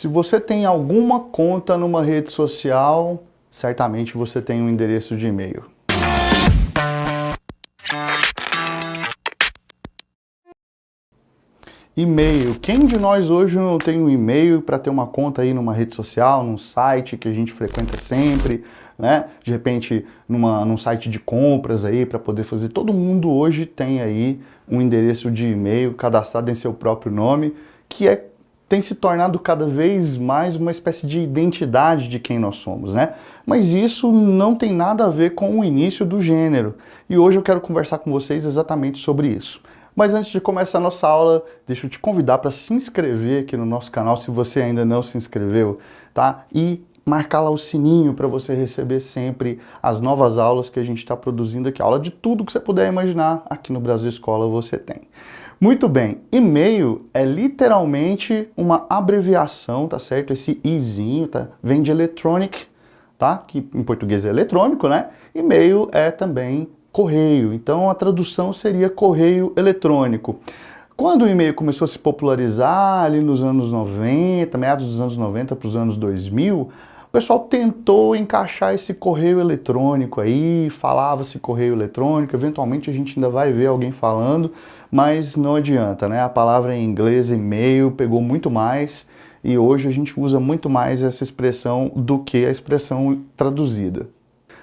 Se você tem alguma conta numa rede social, certamente você tem um endereço de e-mail. E-mail. Quem de nós hoje não tem um e-mail para ter uma conta aí numa rede social, num site que a gente frequenta sempre, né? De repente num site de compras aí para poder fazer. Todo mundo hoje tem aí um endereço de e-mail cadastrado em seu próprio nome, que tem se tornado cada vez mais uma espécie de identidade de quem nós somos, né? Mas isso não tem nada a ver com o início do gênero. E hoje eu quero conversar com vocês exatamente sobre isso. Mas antes de começar a nossa aula, deixa eu te convidar para se inscrever aqui no nosso canal, se você ainda não se inscreveu, tá? E marcar lá o sininho para você receber sempre as novas aulas que a gente está produzindo aqui. Aula de tudo que você puder imaginar, aqui no Brasil Escola você tem. Muito bem, e-mail é literalmente uma abreviação, tá certo? Esse izinho, tá? Vem de electronic, tá? Que em português é eletrônico, né? E-mail é também correio, então a tradução seria correio eletrônico. Quando o e-mail começou a se popularizar ali nos anos 90, meados dos anos 90 para os anos 2000, o pessoal tentou encaixar esse correio eletrônico aí, falava-se correio eletrônico, eventualmente a gente ainda vai ver alguém falando, mas não adianta, né? A palavra em inglês, e-mail, pegou muito mais e hoje a gente usa muito mais essa expressão do que a expressão traduzida.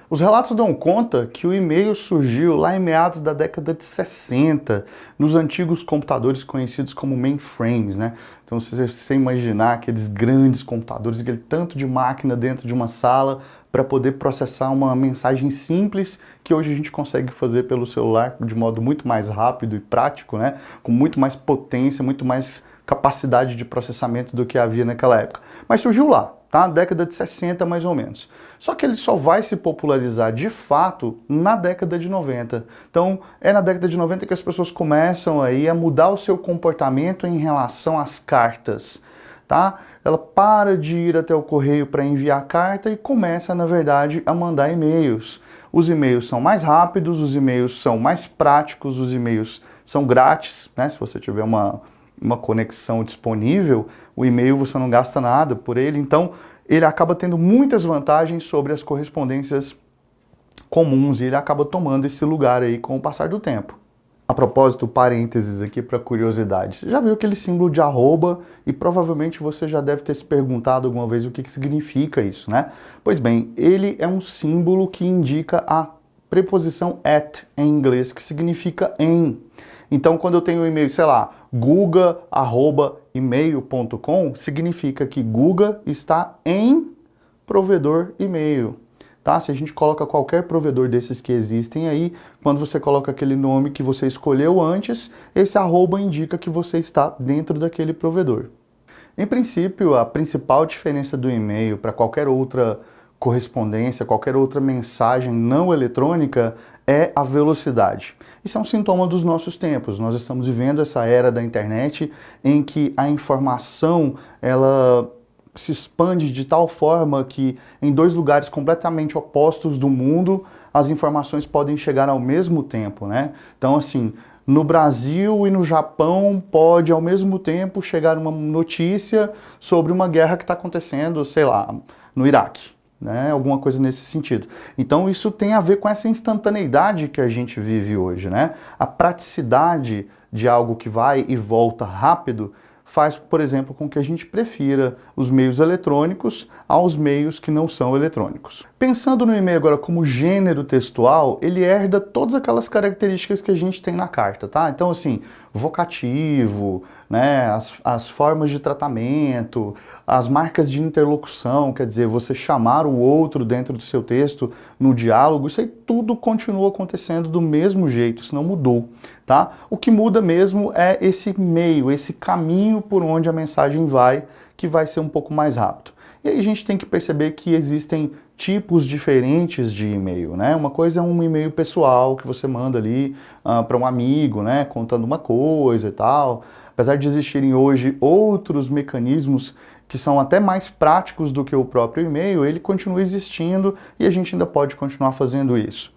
Os relatos dão conta que o e-mail surgiu lá em meados da década de 60, nos antigos computadores conhecidos como mainframes, né? Então, se você imaginar aqueles grandes computadores, aquele tanto de máquina dentro de uma sala para poder processar uma mensagem simples que hoje a gente consegue fazer pelo celular de modo muito mais rápido e prático, né? Com muito mais potência, muito mais capacidade de processamento do que havia naquela época. Mas surgiu lá, tá? Década de 60 mais ou menos. Só que ele só vai se popularizar de fato na década de 90. Então é na década de 90 que as pessoas começam aí a mudar o seu comportamento em relação às cartas, tá? Ela para de ir até o correio para enviar carta e começa, na verdade, a mandar e-mails. Os e-mails são mais rápidos, os e-mails são mais práticos, os e-mails são grátis, né? Se você tiver uma conexão disponível, o e-mail você não gasta nada por ele, então ele acaba tendo muitas vantagens sobre as correspondências comuns e ele acaba tomando esse lugar aí com o passar do tempo. A propósito, parênteses aqui para curiosidade, você já viu aquele símbolo de arroba e provavelmente você já deve ter se perguntado alguma vez o que significa isso, né? Pois bem, ele é um símbolo que indica a preposição at em inglês, que significa em. Então, quando eu tenho um e-mail, sei lá, guga@email.com, significa que Guga está em provedor e-mail, tá? Se a gente coloca qualquer provedor desses que existem aí, quando você coloca aquele nome que você escolheu antes, esse arroba indica que você está dentro daquele provedor. Em princípio, a principal diferença do e-mail para qualquer outra correspondência, qualquer outra mensagem não eletrônica é a velocidade. Isso é um sintoma dos nossos tempos. Nós estamos vivendo essa era da internet em que a informação ela se expande de tal forma que em dois lugares completamente opostos do mundo as informações podem chegar ao mesmo tempo, né? Então, assim, no Brasil e no Japão pode ao mesmo tempo chegar uma notícia sobre uma guerra que está acontecendo, sei lá, no Iraque. Né, alguma coisa nesse sentido. Então isso tem a ver com essa instantaneidade que a gente vive hoje, né? A praticidade de algo que vai e volta rápido faz, por exemplo, com que a gente prefira os meios eletrônicos aos meios que não são eletrônicos. Pensando no e-mail agora como gênero textual, ele herda todas aquelas características que a gente tem na carta, tá? Então, assim, vocativo, né, as formas de tratamento, as marcas de interlocução, quer dizer, você chamar o outro dentro do seu texto no diálogo, isso aí tudo continua acontecendo do mesmo jeito, isso não mudou, tá? O que muda mesmo é esse meio, esse caminho por onde a mensagem vai, que vai ser um pouco mais rápido. E aí a gente tem que perceber que existem tipos diferentes de e-mail, né? Uma coisa é um e-mail pessoal que você manda ali para um amigo, né? Contando uma coisa e tal. Apesar de existirem hoje outros mecanismos que são até mais práticos do que o próprio e-mail, ele continua existindo e a gente ainda pode continuar fazendo isso.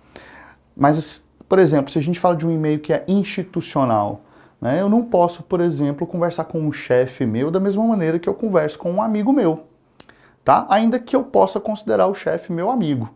Mas, por exemplo, se a gente fala de um e-mail que é institucional, né? Eu não posso, por exemplo, conversar com um chefe meu da mesma maneira que eu converso com um amigo meu, tá? Ainda que eu possa considerar o chefe meu amigo,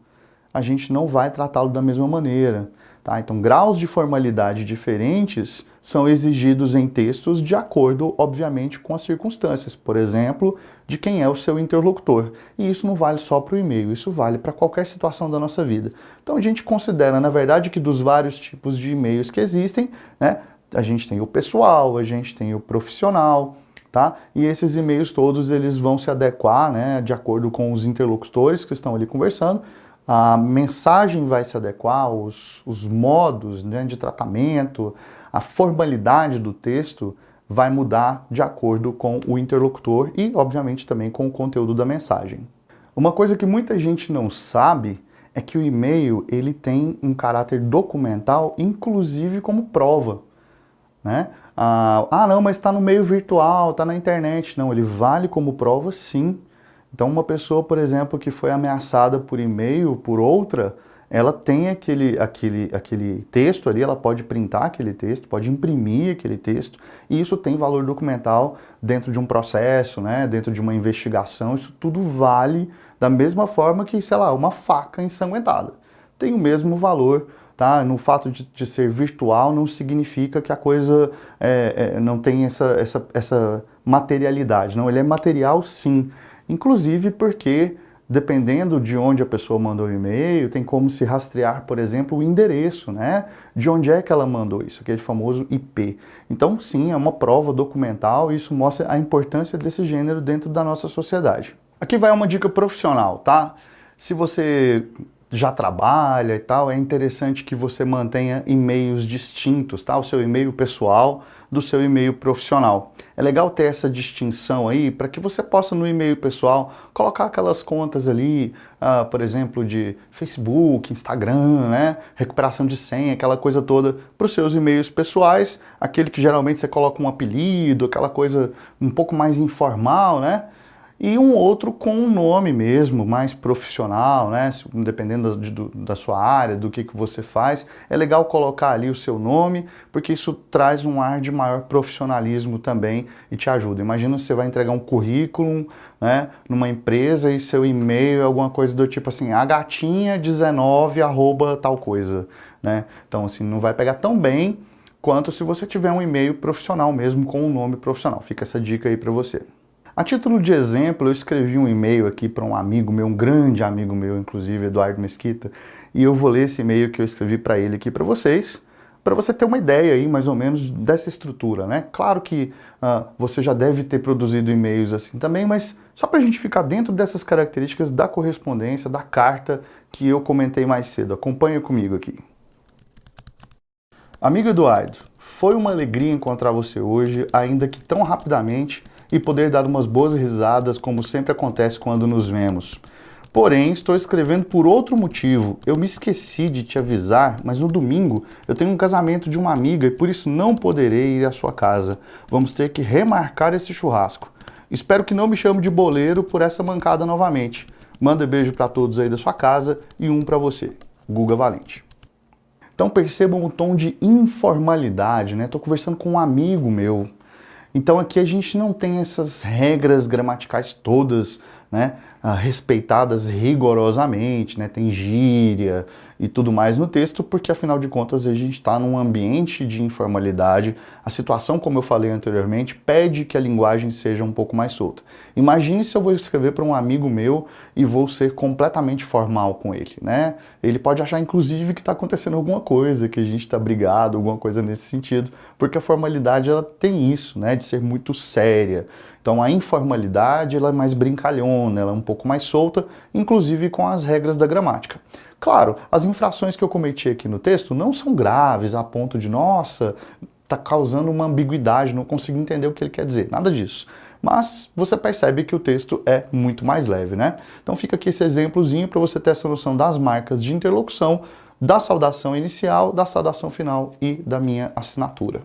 a gente não vai tratá-lo da mesma maneira, tá? Então, graus de formalidade diferentes são exigidos em textos de acordo, obviamente, com as circunstâncias, por exemplo, de quem é o seu interlocutor. E isso não vale só para o e-mail, isso vale para qualquer situação da nossa vida. Então, a gente considera, na verdade, que dos vários tipos de e-mails que existem, né, a gente tem o pessoal, a gente tem o profissional, tá? E esses e-mails todos, eles vão se adequar, né, de acordo com os interlocutores que estão ali conversando. A mensagem vai se adequar, os modos, né, de tratamento, a formalidade do texto vai mudar de acordo com o interlocutor e, obviamente, também com o conteúdo da mensagem. Uma coisa que muita gente não sabe é que o e-mail ele tem um caráter documental, inclusive como prova, né? Não, mas está no meio virtual, está na internet. Não, ele vale como prova, sim. Então, uma pessoa, por exemplo, que foi ameaçada por e-mail por outra, ela tem aquele texto ali, ela pode printar aquele texto, pode imprimir aquele texto, e isso tem valor documental dentro de um processo, né, dentro de uma investigação, isso tudo vale da mesma forma que, sei lá, uma faca ensanguentada. Tem o mesmo valor, tá? No fato de ser virtual não significa que a coisa não tem essa materialidade, não, ele é material sim. Inclusive porque, dependendo de onde a pessoa mandou o e-mail, tem como se rastrear, por exemplo, o endereço, né? De onde é que ela mandou isso, aquele famoso IP. Então, sim, é uma prova documental e isso mostra a importância desse gênero dentro da nossa sociedade. Aqui vai uma dica profissional, tá? Se você já trabalha e tal, é interessante que você mantenha e-mails distintos, tá? O seu e-mail pessoal do seu e-mail profissional. É legal ter essa distinção aí para que você possa no e-mail pessoal colocar aquelas contas ali, por exemplo, de Facebook, Instagram, né? Recuperação de senha, aquela coisa toda para os seus e-mails pessoais, aquele que geralmente você coloca um apelido, aquela coisa um pouco mais informal, né? E um outro com um nome mesmo, mais profissional, né? Dependendo da sua área, do que você faz, é legal colocar ali o seu nome, porque isso traz um ar de maior profissionalismo também e te ajuda. Imagina se você vai entregar um currículo, né, numa empresa e seu e-mail é alguma coisa do tipo assim, agatinha19 @ tal coisa, né? Então assim, não vai pegar tão bem quanto se você tiver um e-mail profissional mesmo, com um nome profissional. Fica essa dica aí para você. A título de exemplo, eu escrevi um e-mail aqui para um amigo meu, um grande amigo meu, inclusive, Eduardo Mesquita, e eu vou ler esse e-mail que eu escrevi para ele aqui para vocês, para você ter uma ideia aí, mais ou menos, dessa estrutura, né? Claro que você já deve ter produzido e-mails assim também, mas só para a gente ficar dentro dessas características da correspondência, da carta que eu comentei mais cedo. Acompanha comigo aqui. Amigo Eduardo, foi uma alegria encontrar você hoje, ainda que tão rapidamente, e poder dar umas boas risadas, como sempre acontece quando nos vemos. Porém, estou escrevendo por outro motivo. Eu me esqueci de te avisar, mas no domingo eu tenho um casamento de uma amiga e por isso não poderei ir à sua casa. Vamos ter que remarcar esse churrasco. Espero que não me chame de boleiro por essa mancada novamente. Manda beijo para todos aí da sua casa e um para você, Guga Valente. Então percebam o tom de informalidade, né? Estou conversando com um amigo meu. Então aqui a gente não tem essas regras gramaticais todas, né, respeitadas rigorosamente, né, tem gíria e tudo mais no texto, porque afinal de contas a gente está num ambiente de informalidade. A situação, como eu falei anteriormente, pede que a linguagem seja um pouco mais solta. Imagine se eu vou escrever para um amigo meu e vou ser completamente formal com ele, né? Ele pode achar, inclusive, que está acontecendo alguma coisa, que a gente está brigado, alguma coisa nesse sentido, porque a formalidade ela tem isso, né, de ser muito séria. Então a informalidade ela é mais brincalhona, ela é um pouco mais solta, inclusive com as regras da gramática. Claro, as infrações que eu cometi aqui no texto não são graves a ponto de, nossa, tá causando uma ambiguidade, não consigo entender o que ele quer dizer, nada disso. Mas você percebe que o texto é muito mais leve, né? Então fica aqui esse exemplozinho para você ter essa noção das marcas de interlocução, da saudação inicial, da saudação final e da minha assinatura.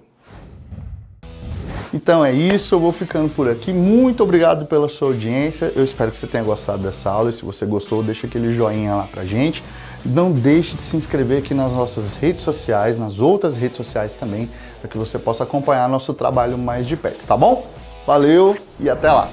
Então é isso, eu vou ficando por aqui. Muito obrigado pela sua audiência. Eu espero que você tenha gostado dessa aula. E se você gostou, deixa aquele joinha lá pra gente. Não deixe de se inscrever aqui nas nossas redes sociais, nas outras redes sociais também, para que você possa acompanhar nosso trabalho mais de perto, tá bom? Valeu e até lá!